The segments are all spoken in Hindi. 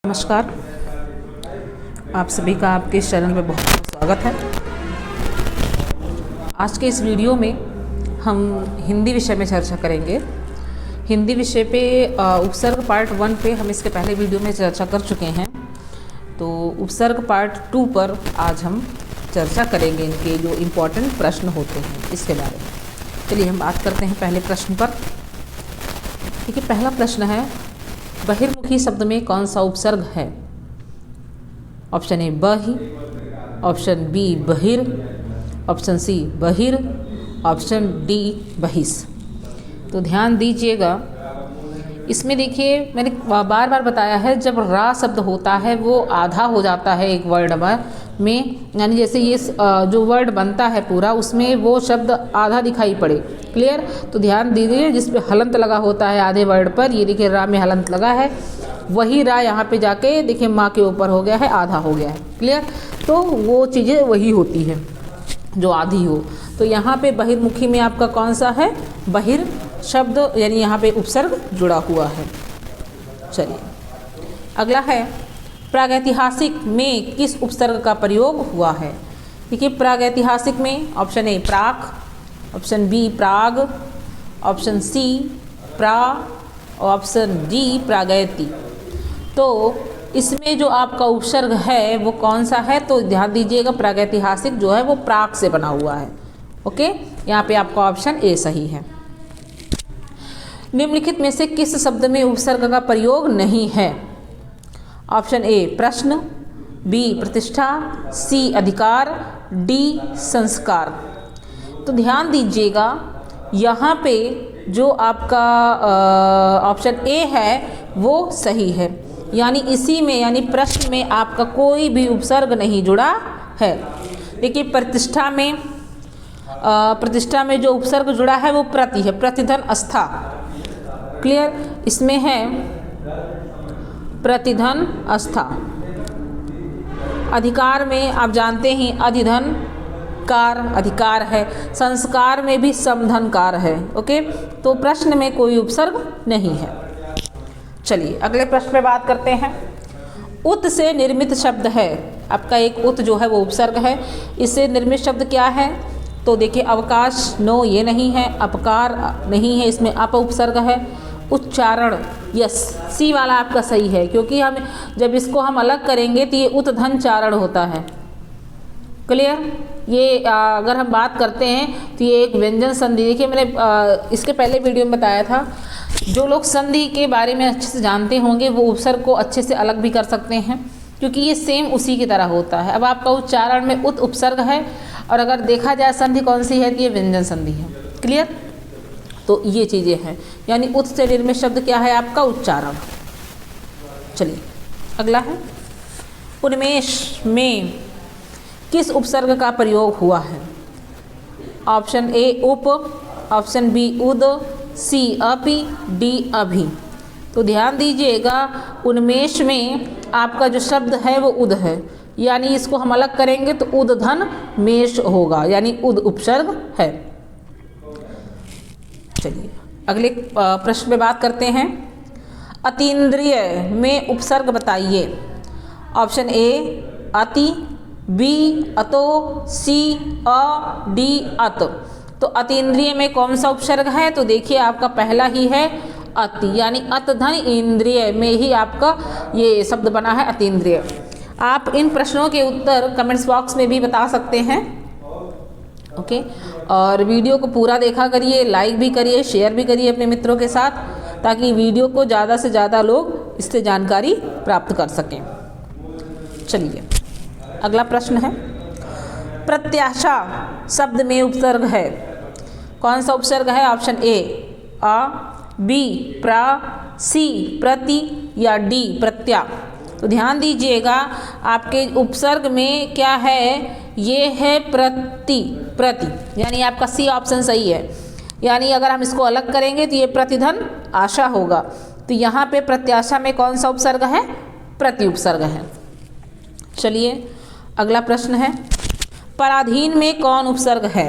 नमस्कार, आप सभी का आपके इस चैनल में बहुत बहुत स्वागत है। आज के इस वीडियो में हम हिंदी विषय में चर्चा करेंगे। हिंदी विषय पे उपसर्ग पार्ट 1 पे हम इसके पहले वीडियो में चर्चा कर चुके हैं, तो उपसर्ग पार्ट 2 पर आज हम चर्चा करेंगे इनके जो इम्पोर्टेंट प्रश्न होते हैं इसके बारे में। चलिए हम बात करते हैं पहले प्रश्न पर। देखिए, पहला प्रश्न है, बहिर्मुखी शब्द में कौन सा उपसर्ग है? ऑप्शन ए बहि, ऑप्शन बी बहिर, ऑप्शन सी बहिर, ऑप्शन डी बहिस। तो ध्यान दीजिएगा, इसमें देखिए मैंने बार बार बताया है, जब रा शब्द होता है वो आधा हो जाता है एक वर्ड में, यानी जैसे ये जो वर्ड बनता है पूरा उसमें वो शब्द आधा दिखाई पड़े। क्लियर? तो ध्यान दीजिए, जिस पे हलंत लगा होता है आधे वर्ड पर, ये देखिए रा में हलंत लगा है, वही रा यहाँ पे जाके देखिए माँ के ऊपर हो गया है, आधा हो गया है। क्लियर? तो वो चीज़ें वही होती है जो आधी हो। तो यहाँ पे बहिर्मुखी में आपका कौन सा है? बहिर शब्द, यानी यहाँ पे उपसर्ग जुड़ा हुआ है। चलिए अगला है, प्रागैतिहासिक में किस उपसर्ग का प्रयोग हुआ है? देखिए, प्रागैतिहासिक में ऑप्शन ए प्राक, ऑप्शन बी प्राग, ऑप्शन सी प्रा, ऑप्शन डी प्रागैति। तो इसमें जो आपका उपसर्ग है वो कौन सा है? तो ध्यान दीजिएगा, प्रागैतिहासिक जो है वो प्राक से बना हुआ है। ओके, यहाँ पे आपका ऑप्शन ए सही है। निम्नलिखित में से किस शब्द में उपसर्ग का प्रयोग नहीं है? ऑप्शन ए प्रश्न, बी प्रतिष्ठा, सी अधिकार, डी संस्कार। तो ध्यान दीजिएगा, यहाँ पे जो आपका ऑप्शन ए है वो सही है, यानी इसी में यानी प्रश्न में आपका कोई भी उपसर्ग नहीं जुड़ा है। देखिए, प्रतिष्ठा में जो उपसर्ग जुड़ा है वो प्रति है, प्रतिधन अस्था। क्लियर? इसमें है प्रतिधन अस्था। अधिकार में आप जानते हैं अधिधन कार अधिकार है, संस्कार में भी समधनकार है। ओके, तो प्रश्न में कोई उपसर्ग नहीं है। चलिए अगले प्रश्न पे बात करते हैं। उत से निर्मित शब्द है, आपका एक उत जो है वो उपसर्ग है, इससे निर्मित शब्द क्या है? तो देखिए, अवकाश नो ये नहीं है, अपकार नहीं है, इसमें अप उपसर्ग है। उच्चारण यस, सी वाला आपका सही है, क्योंकि हम जब इसको हम अलग करेंगे तो ये उतधन चारण होता है। क्लियर? ये अगर हम बात करते हैं तो ये एक व्यंजन संधि। देखिए, मैंने इसके पहले वीडियो में बताया था, जो लोग संधि के बारे में अच्छे से जानते होंगे वो उपसर्ग को अच्छे से अलग भी कर सकते हैं, क्योंकि ये सेम उसी की तरह होता है। अब आपका उच्चारण में उत उपसर्ग है, और अगर देखा जाए संधि कौन सी है तो ये व्यंजन संधि है। क्लियर? तो ये चीज़ें हैं, यानी उत से निर्मित शब्द क्या है आपका? उच्चारण। चलिए अगला है, उन्मेष में किस उपसर्ग का प्रयोग हुआ है? ऑप्शन ए उप, ऑप्शन बी उद, सी अपि, डी अभि। तो ध्यान दीजिएगा, उन्मेष में आपका जो शब्द है वो उद है, यानी इसको हम अलग करेंगे तो उदधन मेष होगा, यानी उद उपसर्ग है। चलिए अगले प्रश्न पे बात करते हैं। अतीन्द्रिय में उपसर्ग बताइए। ऑप्शन ए अति, बी अतो, सी अ, डी अत। तो अतीन्द्रिय में कौन सा उपसर्ग है? तो देखिए, आपका पहला ही है अति, यानी अतधन इंद्रिय में ही आपका ये शब्द बना है अतीन्द्रिय। आप इन प्रश्नों के उत्तर कमेंट्स बॉक्स में भी बता सकते हैं। ओके, और वीडियो को पूरा देखा करिए, लाइक भी करिए, शेयर भी करिए अपने मित्रों के साथ, ताकि वीडियो को ज़्यादा से ज़्यादा लोग इससे जानकारी प्राप्त कर सकें। चलिए अगला प्रश्न है, प्रत्याशा शब्द में उपसर्ग है, कौन सा उपसर्ग है? ऑप्शन ए अ, बी प्रा, सी प्रति, या डी प्रत्या। तो ध्यान दीजिएगा, आपके उपसर्ग में क्या है? ये है प्रति, यानी आपका सी ऑप्शन सही है, यानी अगर हम इसको अलग करेंगे तो ये प्रतिधन आशा होगा। तो यहाँ पे प्रत्याशा में कौन सा उपसर्ग है? प्रति उपसर्ग है। चलिए अगला प्रश्न है, पराधीन में कौन उपसर्ग है?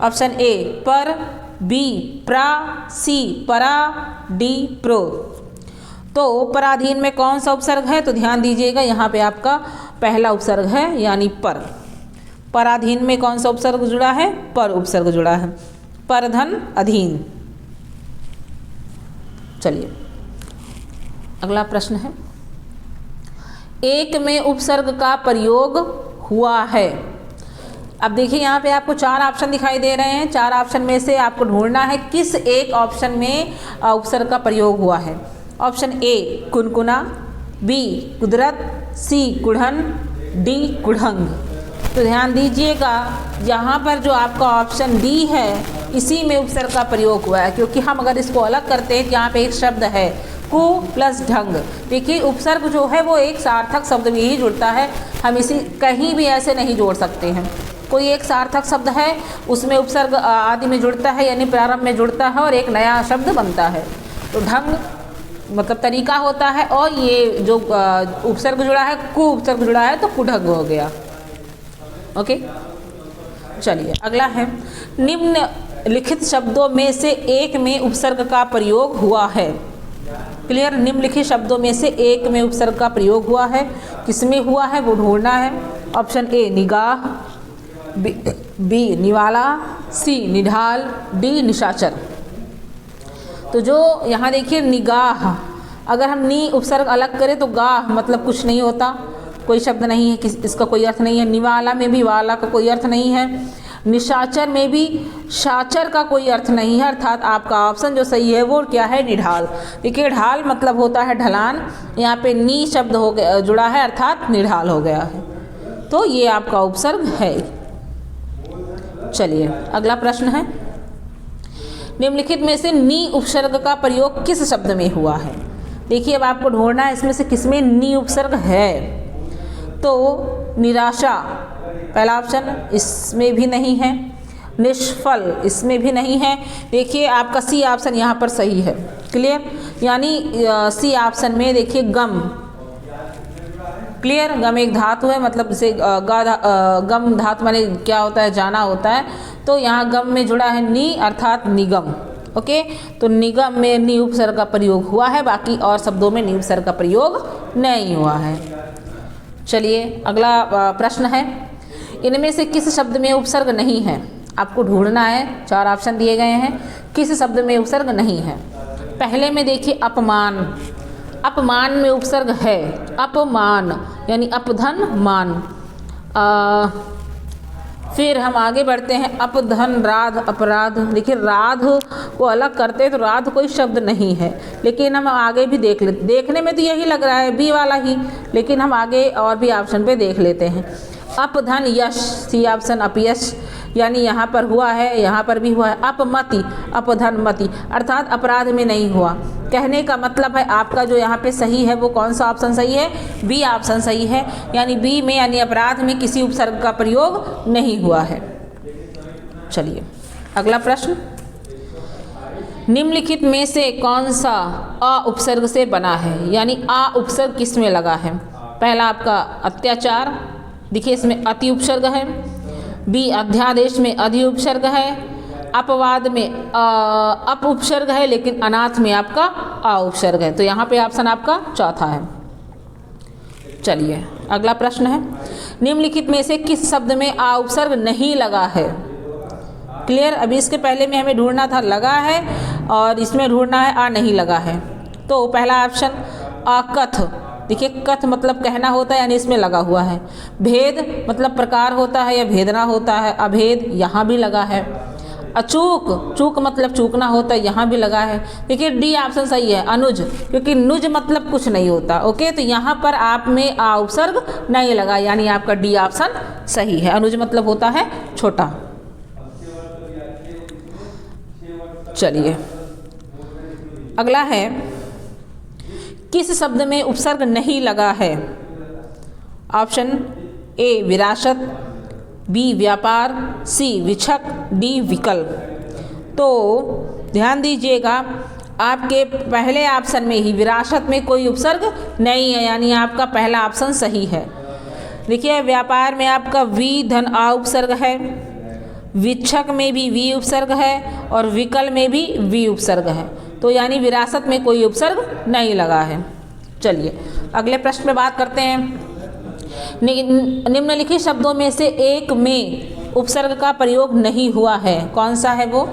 ऑप्शन ए पर, बी प्रा, सी परा, डी प्रो। तो पराधीन में कौन सा उपसर्ग है? तो ध्यान दीजिएगा, यहाँ पे आपका पहला उपसर्ग है यानी पर। पराधीन में कौन सा उपसर्ग जुड़ा है? पर उपसर्ग जुड़ा है। परधन अधीन। चलिए अगला प्रश्न है, एक में उपसर्ग का प्रयोग हुआ है। अब देखिए यहाँ पे आपको 4 ऑप्शन दिखाई दे रहे हैं। 4 ऑप्शन में से आपको ढूंढना है किस एक ऑप्शन में उपसर्ग का प्रयोग हुआ है। ऑप्शन ए कुनकुना, बी कुदरत, सी कुढ़न, डी कुढ़ंग। तो ध्यान दीजिएगा, यहाँ पर जो आपका ऑप्शन डी है इसी में उपसर्ग का प्रयोग हुआ है, क्योंकि हम अगर इसको अलग करते हैं, यहाँ पे एक शब्द है कु प्लस ढंग। देखिए उपसर्ग जो है वो एक सार्थक शब्द में ही जुड़ता है, हम इसी कहीं भी ऐसे नहीं जोड़ सकते हैं। कोई एक सार्थक शब्द है उसमें उपसर्ग आदि में जुड़ता है यानी प्रारंभ में जुड़ता है और एक नया शब्द बनता है। तो ढंग मतलब तरीका होता है, और ये जो उपसर्ग जुड़ा है कु उपसर्ग जुड़ा है तो कुढंग हो गया। ओके, चलिए अगला है, निम्न लिखित शब्दों में से एक में उपसर्ग का प्रयोग हुआ है। क्लियर, निम्नलिखित शब्दों में से एक में उपसर्ग का प्रयोग हुआ है, किसमें हुआ है वो ढूंढना है। ऑप्शन ए निगाह, बी निवाला, सी निढाल, डी निशाचर। तो जो यहाँ देखिए निगाह, अगर हम नी उपसर्ग अलग करें तो गाह मतलब कुछ नहीं होता, कोई शब्द नहीं है, इसका कोई अर्थ नहीं है। निवाला में भी वाला का कोई अर्थ नहीं है। निशाचर में भी शाचर का कोई अर्थ नहीं है, अर्थात आपका ऑप्शन जो सही है वो क्या है? निढाल। देखिए ढाल मतलब होता है ढलान, यहाँ पे नी शब्द हो गया जुड़ा है अर्थात निढाल हो गया है, तो ये आपका उपसर्ग है। चलिए अगला प्रश्न है, निम्नलिखित में से नी उपसर्ग का प्रयोग किस शब्द में हुआ है? देखिए अब आपको ढूंढना है इसमें से किसमें नी उपसर्ग है। तो निराशा पहला ऑप्शन, इसमें भी नहीं है। निष्फल इसमें भी नहीं है। देखिए आपका सी ऑप्शन यहाँ पर सही है। क्लियर, यानी सी ऑप्शन में देखिए गम। क्लियर, गम एक धातु है, मतलब जैसे गम धातु माने क्या होता है? जाना होता है। तो यहाँ गम में जुड़ा है नी अर्थात निगम। ओके, तो निगम में नी उपसर्ग का प्रयोग हुआ है, बाकी और शब्दों में नी उपसर्ग का प्रयोग नहीं हुआ है। चलिए अगला प्रश्न है, इनमें से किस शब्द में उपसर्ग नहीं है? आपको ढूंढना है, 4 ऑप्शन दिए गए हैं, किस शब्द में उपसर्ग नहीं है। पहले में देखिए अपमान, अपमान में उपसर्ग है, अपमान यानी अपधन मान। फिर हम आगे बढ़ते हैं, अपधन राध अपराध। देखिए राध को अलग करते हैं तो राध कोई शब्द नहीं है, लेकिन हम आगे भी देख लेते, देखने में तो यही लग रहा है बी वाला ही, लेकिन हम आगे और भी ऑप्शन पे देख लेते हैं। अपधन यश, सी ऑप्शन अपयश, यानी यहाँ पर हुआ है, यहाँ पर भी हुआ है। अपमति, अपधन मति, अर्थात अपराध में नहीं हुआ। कहने का मतलब है आपका जो यहाँ पे सही है वो कौन सा ऑप्शन सही है? बी ऑप्शन सही है, यानी बी में यानी अपराध में किसी उपसर्ग का प्रयोग नहीं हुआ है। चलिए अगला प्रश्न, निम्नलिखित में से कौन सा अ उपसर्ग से बना है? यानी आ उपसर्ग किस में लगा है? पहला आपका अत्याचार, देखिए इसमें अति उपसर्ग है। बी अध्यादेश में अधि उपसर्ग है। अपवाद में अप उपसर्ग है, लेकिन अनाथ में आपका आ उपसर्ग है। तो यहाँ पे ऑप्शन आपका चौथा है। चलिए अगला प्रश्न है, निम्नलिखित में से किस शब्द में आ उपसर्ग नहीं लगा है? क्लियर, अभी इसके पहले में हमें ढूंढना था लगा है, और इसमें ढूंढना है आ नहीं लगा है। तो पहला ऑप्शन अकथ, देखिए कथ मतलब कहना होता है, यानी इसमें लगा हुआ है। भेद मतलब प्रकार होता है या भेदना होता है, अभेद यहाँ भी लगा है। अचूक, चूक मतलब चूकना होता है, यहाँ भी लगा है। देखिए डी ऑप्शन सही है, अनुज, क्योंकि नुज मतलब कुछ नहीं होता। ओके, तो यहाँ पर आप में आ उपसर्ग नहीं लगा, यानी आपका डी ऑप्शन सही है। अनुज मतलब होता है छोटा। चलिए अगला है, किस शब्द में उपसर्ग नहीं लगा है? ऑप्शन ए विरासत, बी व्यापार, सी विछक, डी विकल्प। तो ध्यान दीजिएगा, आपके पहले ऑप्शन में ही विरासत में कोई उपसर्ग नहीं है, यानी आपका पहला ऑप्शन सही है। देखिए व्यापार में आपका वी धन आ उपसर्ग है, विछक में भी वी उपसर्ग है, और विकल्प में भी वी उपसर्ग है। तो यानी विरासत में कोई उपसर्ग नहीं लगा है। चलिए अगले प्रश्न पे बात करते हैं। निम्नलिखित शब्दों में से एक में उपसर्ग का प्रयोग नहीं हुआ है, कौन सा है वो?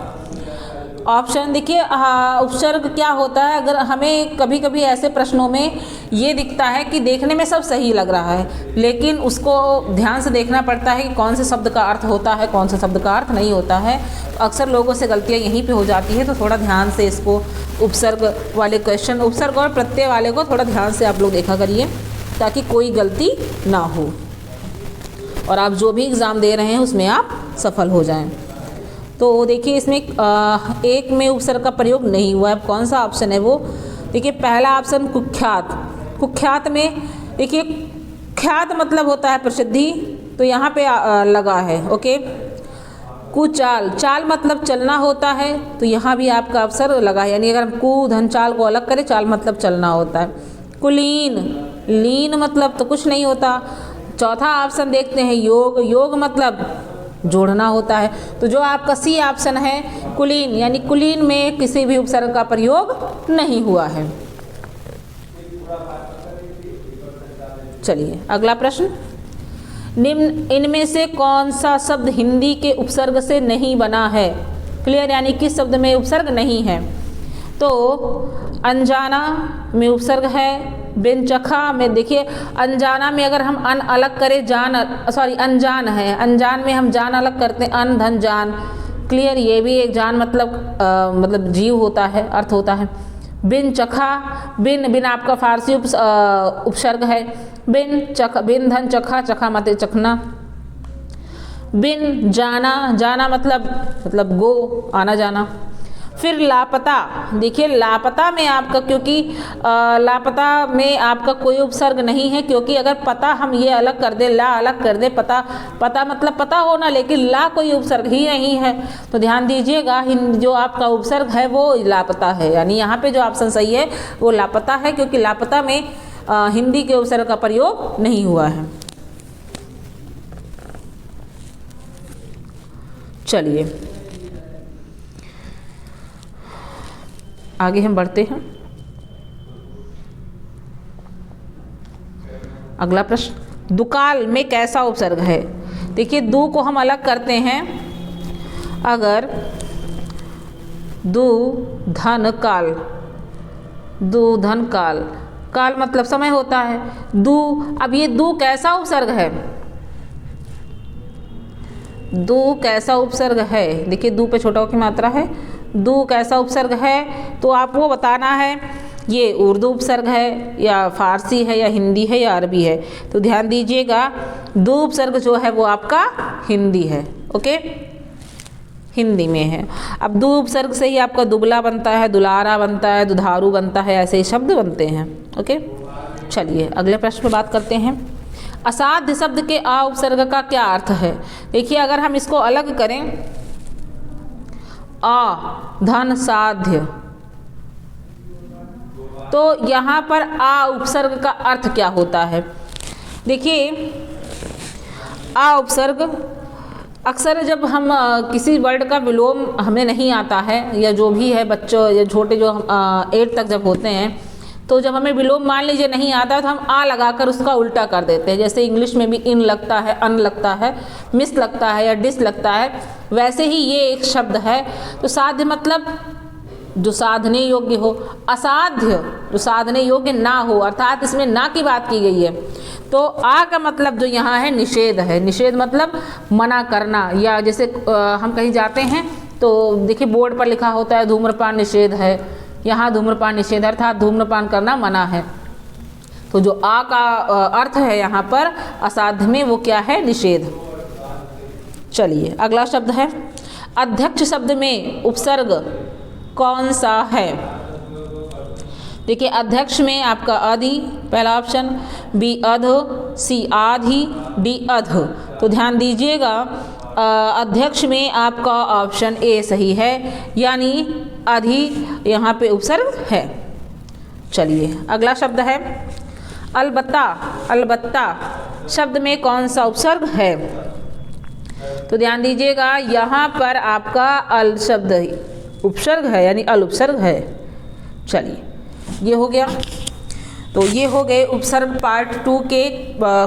ऑप्शन देखिए, उपसर्ग क्या होता है, अगर हमें कभी कभी ऐसे प्रश्नों में ये दिखता है कि देखने में सब सही लग रहा है, लेकिन उसको ध्यान से देखना पड़ता है कि कौन से शब्द का अर्थ होता है, कौन से शब्द का अर्थ नहीं होता है। अक्सर लोगों से गलतियाँ यहीं पे हो जाती है, तो थोड़ा ध्यान से इसको उपसर्ग वाले क्वेश्चन, उपसर्ग और प्रत्यय वाले को थोड़ा ध्यान से आप लोग देखा करिए, ताकि कोई गलती ना हो और आप जो भी एग्ज़ाम दे रहे हैं उसमें आप सफल हो जाएं। तो देखिए इसमें एक में उपसर्ग का प्रयोग नहीं हुआ है, कौन सा ऑप्शन है वो? देखिए पहला ऑप्शन कुख्यात। कुख्यात में देखिए ख्यात मतलब होता है प्रसिद्धि, तो यहाँ पे लगा है। ओके, कुचाल, चाल मतलब चलना होता है, तो यहाँ भी आपका अवसर लगा है, यानी अगर हम कु धन चाल को अलग करें, चाल मतलब चलना होता है। कुलीन, लीन मतलब तो कुछ नहीं होता। चौथा ऑप्शन देखते हैं योग, योग मतलब जोड़ना होता है, तो जो आपका सी ऑप्शन है कुलीन, यानी कुलीन में किसी भी उपसर्ग का प्रयोग नहीं हुआ है। चलिए अगला प्रश्न, निम्न इनमें से कौन सा शब्द हिंदी के उपसर्ग से नहीं बना है? क्लियर, यानी किस शब्द में उपसर्ग नहीं है? तो अनजाना में उपसर्ग है। बेनचखा में देखिए, अनजाना में अगर हम अन अलग करें, जान अनजान है, अनजान में हम जान अलग करते हैं, अन धन जान। क्लियर, ये भी एक जान मतलब जीव होता है, अर्थ होता है। बिन चखा, बिन बिन आपका फारसी उपसर्ग है। बिन धन चखा, चखा मतलब चखना। बिन जाना, जाना मतलब गो, आना जाना। फिर लापता, देखिए लापता में आपका, क्योंकि लापता में आपका कोई उपसर्ग नहीं है, क्योंकि अगर पता हम ये अलग कर दे, ला अलग कर दे, पता पता मतलब पता होना, लेकिन ला कोई उपसर्ग ही नहीं है, तो ध्यान दीजिएगा जो आपका उपसर्ग है वो लापता है, यानी यहाँ पे जो ऑप्शन सही है वो लापता है, क्योंकि लापता में हिंदी के उपसर्ग का प्रयोग नहीं हुआ है। चलिए आगे हम बढ़ते हैं। अगला प्रश्न, दुकाल में कैसा उपसर्ग है? देखिए दू को हम अलग करते हैं, अगर दू धन काल, दू धन काल, काल मतलब समय होता है। दू, अब ये दू कैसा उपसर्ग है? दू कैसा उपसर्ग है? देखिए दू पे छोटा की मात्रा है, दू कैसा उपसर्ग है, तो आप वो बताना है ये उर्दू उपसर्ग है या फारसी है या हिंदी है या अरबी है। तो ध्यान दीजिएगा दू उपसर्ग जो है वो आपका हिंदी है। ओके, हिंदी में है। अब दू उपसर्ग से ही आपका दुबला बनता है, दुलारा बनता है, दुधारू बनता है, ऐसे ही शब्द बनते हैं। ओके, चलिए अगले प्रश्न पर बात करते हैं। असाध्य शब्द के आ उपसर्ग का क्या अर्थ है? देखिए अगर हम इसको अलग करें, आ धन साध्य, तो यहाँ पर आ उपसर्ग का अर्थ क्या होता है? देखिए आ उपसर्ग अक्सर जब हम किसी वर्ड का विलोम हमें नहीं आता है, या जो भी है बच्चों या छोटे जो 8 तक जब होते हैं, तो जब हमें विलोम मान लीजिए नहीं आता तो हम आ लगाकर उसका उल्टा कर देते हैं। जैसे इंग्लिश में भी इन लगता है, अन लगता है, मिस लगता है या डिस लगता है, वैसे ही ये एक शब्द है। तो साध्य मतलब जो साधने योग्य हो, असाध्य जो साधने योग्य ना हो, अर्थात इसमें ना की बात की गई है। तो आ का मतलब जो यहाँ है निषेध है। निषेध मतलब मना करना, या जैसे हम कहीं जाते हैं तो देखिए बोर्ड पर लिखा होता है धूम्रपान निषेध है, यहाँ धूम्रपान निषेध अर्थात धूम्रपान करना मना है। तो जो आ का अर्थ है यहाँ पर असाध्य में वो क्या है? निषेध। चलिए अगला शब्द है अध्यक्ष शब्द में उपसर्ग कौन सा है? देखिए अध्यक्ष में आपका अधि पहला ऑप्शन, बी अध, सी आधि, डी अध। तो ध्यान दीजिएगा अध्यक्ष में आपका ऑप्शन ए सही है, यानी अधि यहाँ पे उपसर्ग है। चलिए अगला शब्द है अलबत्ता। अलबत्ता शब्द में कौन सा उपसर्ग है? तो ध्यान दीजिएगा यहाँ पर आपका अल शब्द उपसर्ग है, यानी अल उपसर्ग है। चलिए, ये हो गया। तो ये हो गए उपसर्ग पार्ट 2 के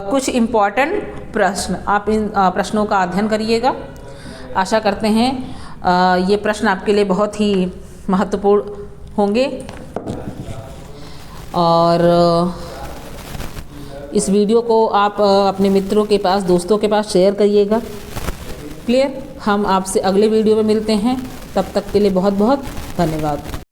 कुछ इम्पॉर्टेंट प्रश्न। आप इन प्रश्नों का अध्ययन करिएगा। आशा करते हैं ये प्रश्न आपके लिए बहुत ही महत्वपूर्ण होंगे। और इस वीडियो को आप अपने मित्रों के पास, दोस्तों के पास शेयर करिएगा। क्लियर? हम आपसे अगले वीडियो में मिलते हैं। तब तक के लिए बहुत बहुत धन्यवाद।